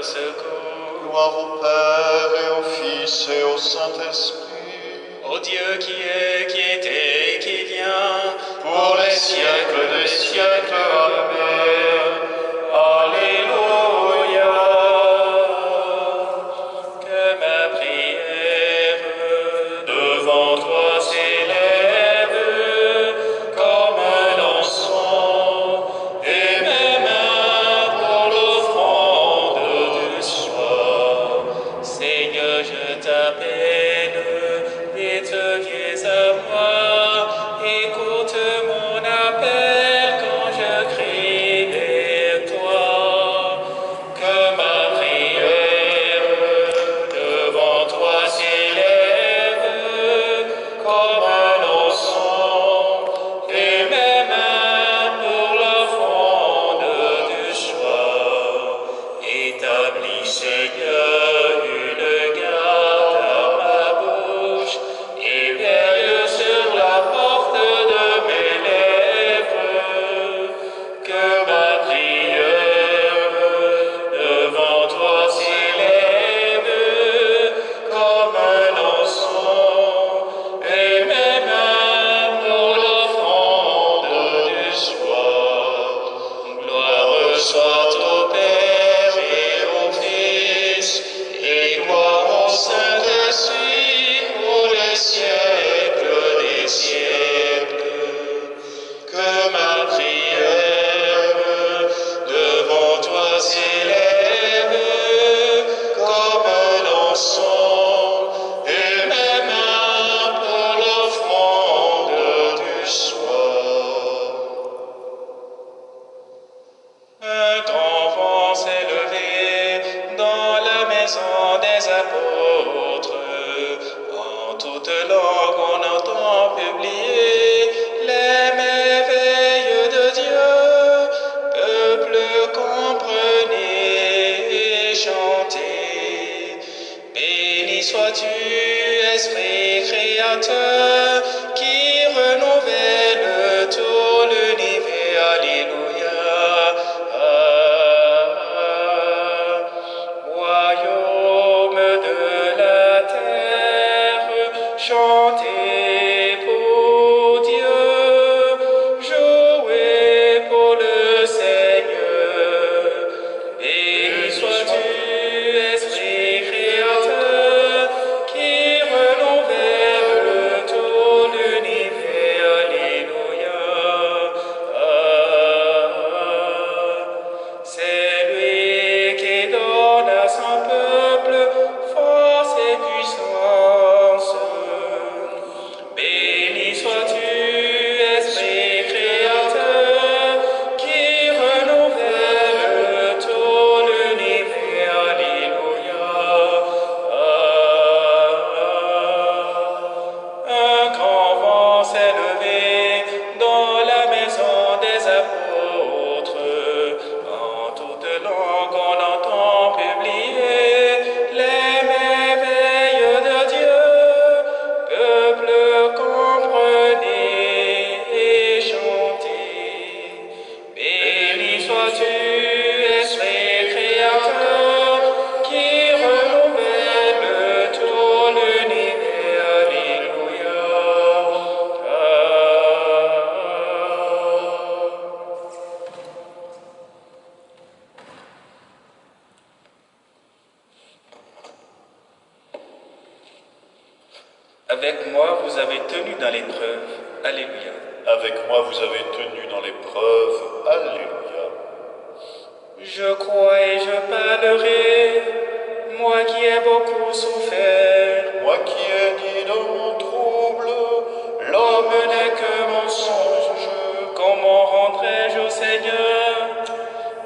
secours. Gloire au Père et au Fils et au Saint-Esprit. Ô Dieu qui est, qui était et qui vient, Pour les siècles des siècles. Amen. Alléluia. Que ma prière devant toi s'élève comme l'encens, et mes mains pour l'offrande de soie. Seigneur, je t'appelle et te viens à moi. Écoute mon appel quand je crie vers toi. Que ma prière devant toi s'élève comme l'encens, et mes mains pour l'offrande du soir. Établis, Seigneur, une garde à ma bouche, et veille sur la porte de mes lèvres. Que ma prière devant toi s'élève comme l'encens, et mes mains pour l'offrande du soir. Gloire soit au Père et au Fils, et gloire au Saint-Esprit pour les siècles des siècles. Que ma prière devant toi s'élève comme l'encens, et mes mains pour l'offrande du soir. Un grand vent s'est levé dans la maison des apôtres. En toute langue on entend publier les merveilles de Dieu. Peuple, comprenez et chantez. Béni sois-tu, Esprit créateur, qui renouvelle tout l'univers. Alléluia. Royaume de la terre, chantez pour Dieu, jouez pour le Seigneur. Béni sois-tu, Esprit créateur, qui renouvelle tout l'univers. Alléluia. C'est lui qui donne à son peuple force et puissance. Béni sois-tu, Esprit créateur, qui renouvelle tout l'univers. Alléluia. Un grand vent s'est levé dans la maison des apôtres. En toute langue on entend publier les merveilles de Dieu. Peuple, comprenez et chantez. Béni sois-tu, Esprit créateur, qui renouvelle tout l'univers. Alléluia. Avec moi, vous avez tenu dans l'épreuve. Alléluia. Avec moi vous avez tenu dans l'épreuve. Alléluia. Je crois et je parlerai, moi qui ai beaucoup souffert. Moi qui ai dit dans mon trouble, L'homme n'est que mensonge. Comment rendrai-je au Seigneur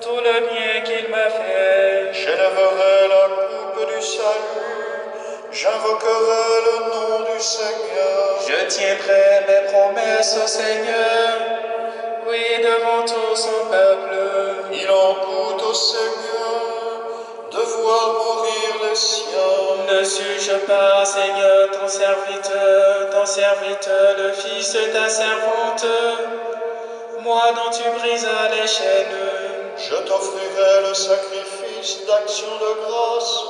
tout le bien qu'il m'a fait? j'élèverai la coupe du salut, j'invoquerai le nom du Seigneur. Je tiendrai mes promesses au Seigneur, oui, devant tout son peuple. Il en coûte au Seigneur de voir mourir les siens. Ne suis-je pas, Seigneur, ton serviteur, le fils de ta servante, moi dont tu brisas les chaînes? Je t'offrirai le sacrifice plus d'action de grâce.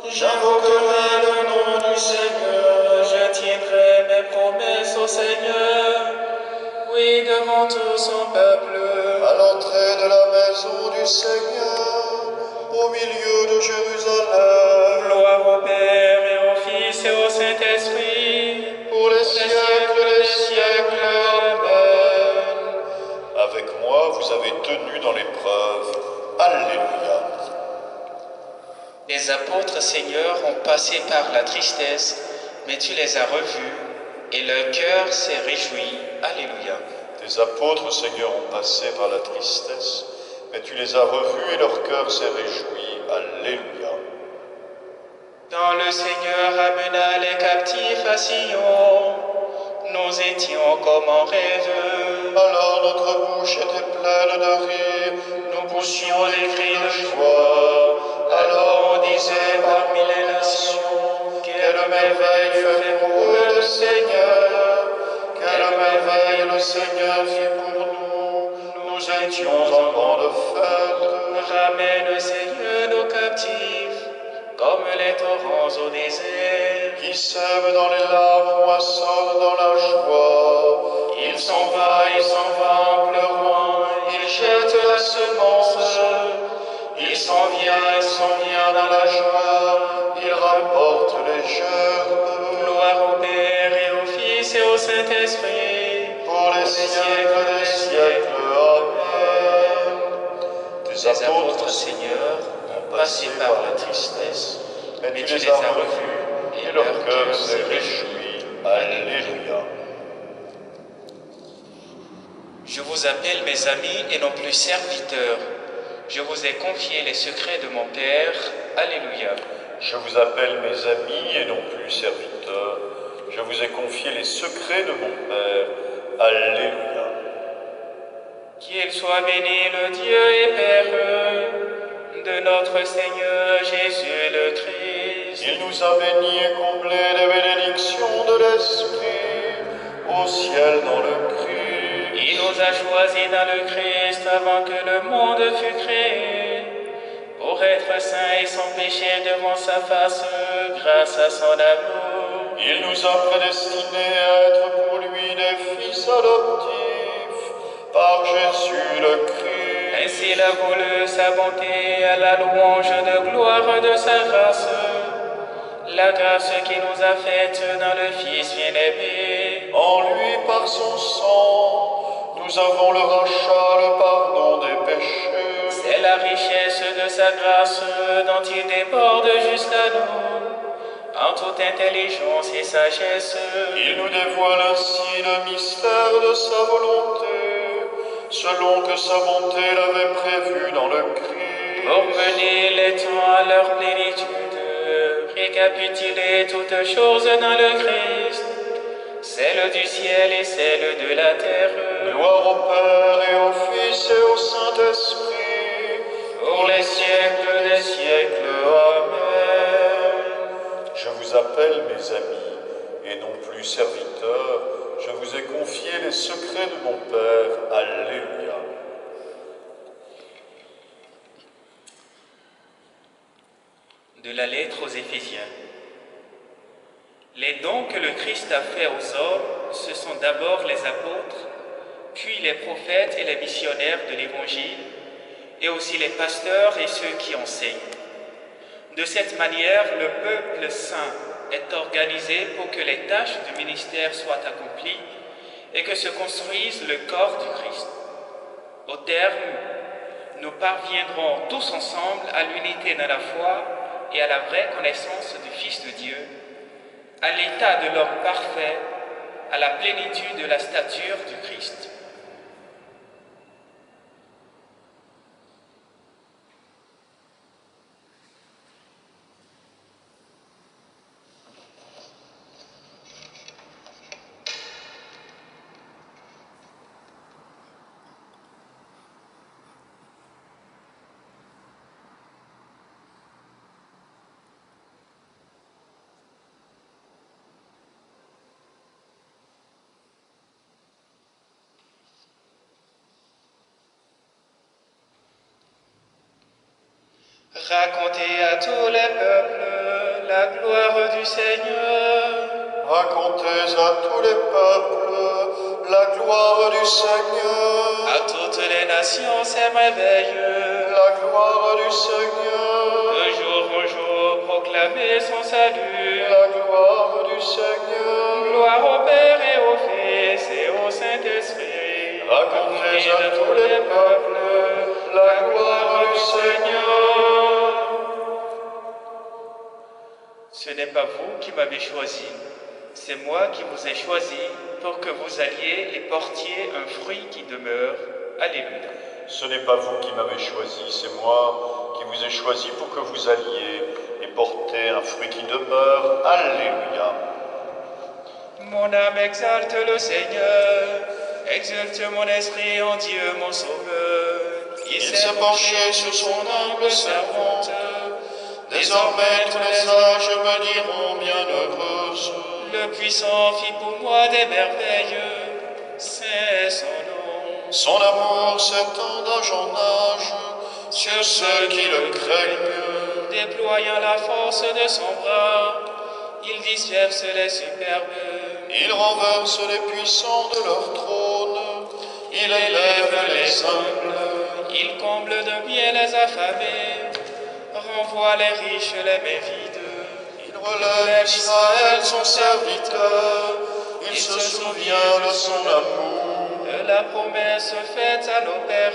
J'invoquerai le nom du Seigneur, je tiendrai mes promesses au Seigneur, oui, devant tout son peuple. À l'entrée de la maison du Seigneur, au milieu de Jérusalem, Gloire au Père et au Fils et au Saint-Esprit, pour les siècles des siècles. Amen. Avec moi, vous avez tenu dans l'épreuve. Alléluia. Les apôtres, Seigneur, ont passé par la tristesse, mais tu les as revus, et leur cœur s'est réjoui. Alléluia. Tes apôtres, Seigneur, ont passé par la tristesse, mais tu les as revus et leur cœur s'est réjoui. Alléluia. Quand le Seigneur amena les captifs à Sion, nous étions comme en rêve. Alors notre bouche était pleine de rire, Nous poussions des cris de joie. Alors on disait parmi les nations, quelle merveille fait pour eux le Seigneur. quelle merveille le Seigneur fit pour nous. Nous étions en grande fête. Ramène, Seigneur, nos captifs, comme les torrents au désert. Qui sème dans les larmes moissonne dans la joie. Il s'en va en pleurant, il jette la semence. Il s'en vient dans la joie, Il rapporte les gerbes. gloire au Père et au Fils et au Saint-Esprit, Pour les siècles des siècles. Amen. Tes Les apôtres, Seigneur, ont passé par la tristesse, mais tu les as revus, et leur cœur s'est réjoui. Alléluia. Je vous appelle mes amis et non plus serviteurs. Je vous ai confié les secrets de mon Père. Alléluia. Je vous appelle mes amis et non plus serviteurs. Je vous ai confié les secrets de mon Père. Alléluia. Qu'il soit béni le Dieu et Père de notre Seigneur Jésus le Christ. Il nous a bénis et comblés des bénédictions de l'Esprit au ciel dans le Christ. Il nous a choisis dans le Christ avant que le monde fût créé, pour être saints et sans péché devant sa face grâce à son amour. Il nous a prédestinés à être pour lui des fils adoptifs par Jésus le Christ. Ainsi il a voulu sa bonté à la louange de gloire de sa grâce, la grâce qui nous a faite dans le Fils bien-aimé. En lui, par son sang, nous avons le rachat, le pardon des péchés. C'est la richesse de sa grâce dont il déborde jusqu'à nous, en toute intelligence et sagesse. Il nous dévoile ainsi le mystère de sa volonté, selon que sa bonté l'avait prévu dans le Christ. Pour mener les temps à leur plénitude, récapituler toutes choses dans le Christ, celle du ciel et celle de la terre. Gloire au Père et au Fils et au Saint-Esprit, pour les siècles des siècles. Amen. Je vous appelle mes amis et non plus serviteurs. Je vous ai confié les secrets de mon Père. Alléluia. De la lettre aux Éphésiens. Les dons que le Christ a faits aux hommes, ce sont d'abord les apôtres, puis les prophètes et les missionnaires de l'Évangile, et aussi les pasteurs et ceux qui enseignent. De cette manière, le peuple saint est organisé pour que les tâches du ministère soient accomplies et que se construise le corps du Christ. Au terme, nous parviendrons tous ensemble à l'unité dans la foi et à la vraie connaissance du Fils de Dieu, à l'état de l'homme parfait, à la plénitude de la stature du Christ. Racontez à tous les peuples la gloire du Seigneur. Racontez à tous les peuples la gloire du Seigneur. À toutes les nations ses merveilles. La gloire du Seigneur. De jour en jour proclamez son salut. La gloire du Seigneur. Gloire au Père et au Fils et au Saint-Esprit. Racontez à tous les peuples la gloire du Seigneur. Ce n'est pas vous qui m'avez choisi, c'est moi qui vous ai choisi pour que vous alliez et portiez un fruit qui demeure. Alléluia. Ce n'est pas vous qui m'avez choisi, c'est moi qui vous ai choisi pour que vous alliez et portez un fruit qui demeure. Alléluia. Mon âme exalte le Seigneur, exalte mon esprit en Dieu mon Sauveur. Il s'est penché sur son humble servante. Désormais tous les âges me diront bienheureuse. Le puissant fit pour moi des merveilles, c'est son nom. Son amour s'étend d'âge en âge sur ceux qui le craignent. Déployant la force de son bras, il disperse les superbes. Il renverse les puissants de leur trône. Il élève les humbles. Il comble de bien les affamés, renvoie les riches les mains vides. Il relève Israël son serviteur. Il se souvient de son amour. De la promesse faite à nos pères,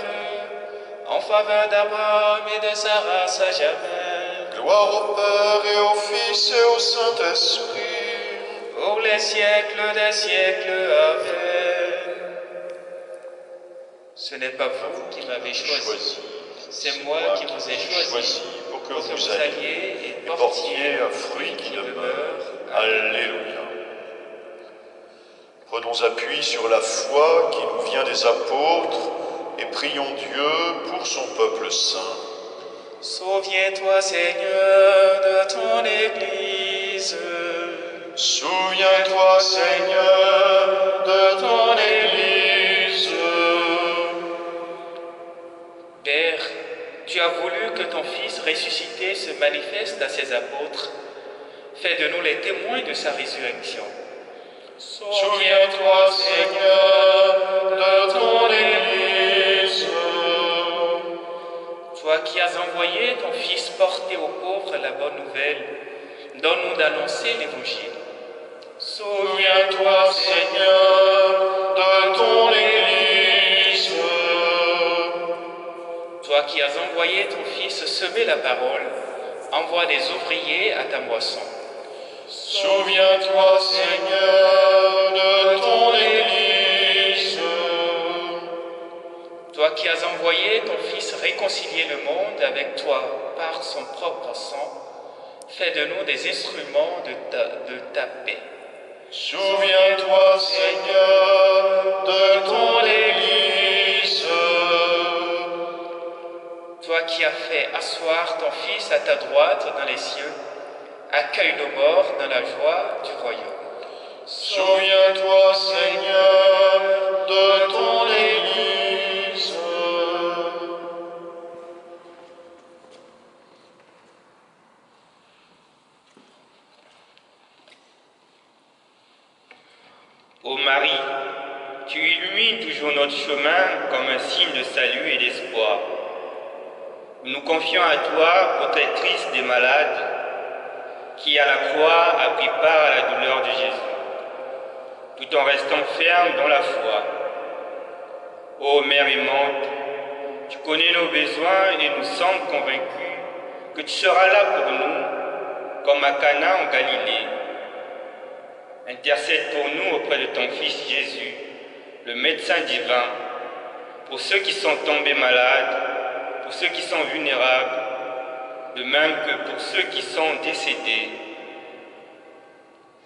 en faveur d'Abraham et de sa race à jamais. Gloire au Père et au Fils et au Saint-Esprit. Pour les siècles des siècles, Amen. Ce n'est pas vous qui m'avez choisi, c'est moi qui vous ai choisi pour que vous vous alliez et portiez un fruit qui demeure. Alléluia. Prenons appui sur la foi qui nous vient des apôtres et prions Dieu pour son peuple saint. Souviens-toi, Seigneur, de ton Église. Souviens-toi, Seigneur, de ton Église. Père, tu as voulu que ton Fils ressuscité se manifeste à ses apôtres. Fais de nous les témoins de sa résurrection. Souviens-toi, Seigneur, de ton Église. Toi qui as envoyé ton Fils porter aux pauvres la bonne nouvelle, donne-nous d'annoncer l'Évangile. Souviens-toi, Seigneur, de ton Église. Toi qui as envoyé ton Fils semer la parole, envoie des ouvriers à ta moisson. Souviens-toi, Seigneur, de ton Église. Toi qui as envoyé ton Fils réconcilier le monde avec toi par son propre sang, fais de nous des instruments de ta paix. Souviens-toi, Seigneur, de ton Église. Toi qui as fait asseoir ton Fils à ta droite dans les cieux, accueille nos morts dans la joie du royaume. Souviens-toi, Seigneur, de ton Église. Ô Marie, tu illumines toujours notre chemin comme un signe de salut et d'espoir. Nous nous confions à toi, protectrice des malades, qui à la croix a pris part à la douleur de Jésus, tout en restant ferme dans la foi. Ô Mère aimante, tu connais nos besoins et nous sommes convaincus que tu seras là pour nous, comme à Cana en Galilée. Intercède pour nous auprès de ton Fils Jésus, le médecin divin, pour ceux qui sont tombés malades, pour ceux qui sont vulnérables, de même que pour ceux qui sont décédés.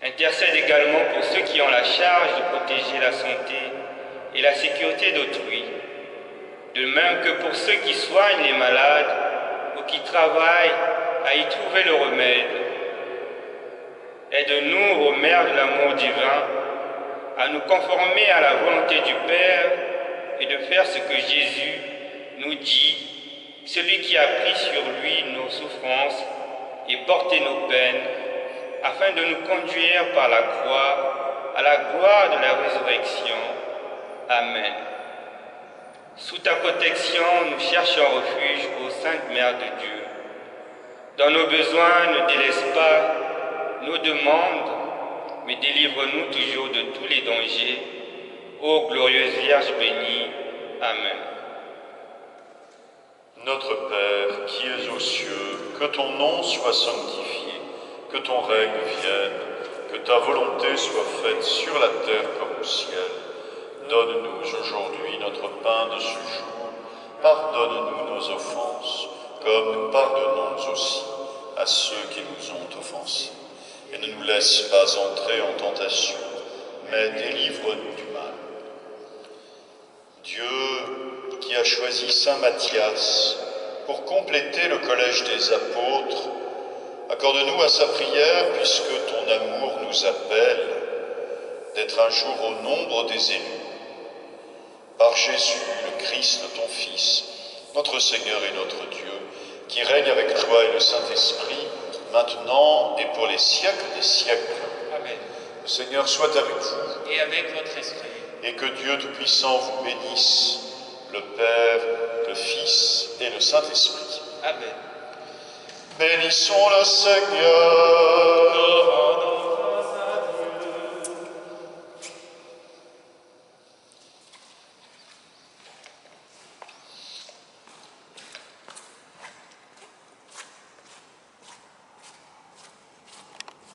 Intercède également pour ceux qui ont la charge de protéger la santé et la sécurité d'autrui, de même que pour ceux qui soignent les malades ou qui travaillent à y trouver le remède. Aide-nous, ô Mère de l'amour divin, à nous conformer à la volonté du Père et de faire ce que Jésus nous dit celui qui a pris sur lui nos souffrances et porté nos peines, afin de nous conduire par la croix à la gloire de la résurrection. Amen. Sous ta protection, nous cherchons refuge, ô Sainte Mère de Dieu. Dans nos besoins, ne délaisse pas nos demandes, mais délivre-nous toujours de tous les dangers. Ô glorieuse Vierge bénie. Amen. Notre Père, qui es aux cieux, que ton nom soit sanctifié, que ton règne vienne, que ta volonté soit faite sur la terre comme au ciel. Donne-nous aujourd'hui notre pain de ce jour. Pardonne-nous nos offenses, comme nous pardonnons aussi à ceux qui nous ont offensés. Et ne nous laisse pas entrer en tentation, mais délivre-nous du mal. Dieu, qui a choisi saint Matthias pour compléter le collège des apôtres, accorde-nous à sa prière, puisque ton amour nous appelle, d'être un jour au nombre des élus. Par Jésus, le Christ, ton Fils, notre Seigneur et notre Dieu, qui règne avec toi et le Saint-Esprit, maintenant et pour les siècles des siècles. Amen. Le Seigneur soit avec vous. Et avec votre esprit. Et que Dieu Tout-Puissant vous bénisse, le Père, le Fils et le Saint-Esprit. Amen. Bénissons le Seigneur.